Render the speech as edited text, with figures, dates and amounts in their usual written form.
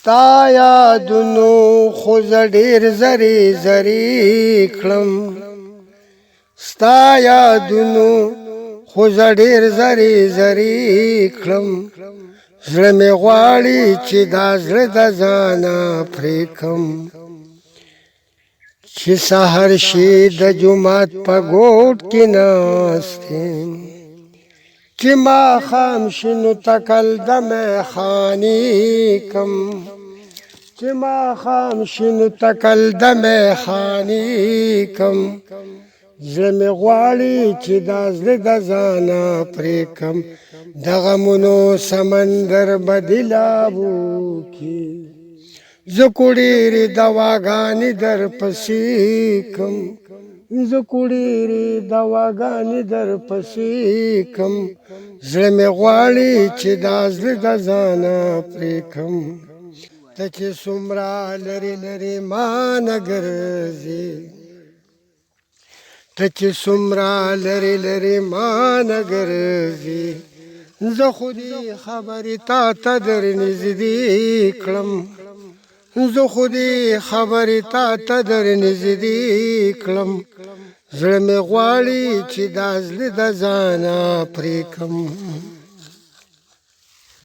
ستا یادونو خو زه ډېر زری زری کړم ستا یادونو خو زه ډېر زری زری کړم زړه مې غواړي چې دا زړه د ځانه پرې کړم چې سحر شي د جومات په ګوټ کې ناست یم چې ماښام شي نو تکل د میخانې کم چې ماښام شي نو تکل د میخانې کم زړه مې غواړي چې دا زړه د ځانه پرې کم د غمونو سمندر به دلابو کې زه خو ډېرې دواګانې در پسې کم زه خو ډېرې دواګانې در پسې کم زړه مې غواړي چې دا زړه د ځانه پرې کم ته چې څومره لرې لرې مانه ګرځې ته چې څومره لرې لرې مانه ګرځې زه خو دې خبرې تا ته در نږدې کړم زه خو دې خبرې تا ته در نږدې کړم زړه مې غواړي چې دا زړه د ځانه پرې کړم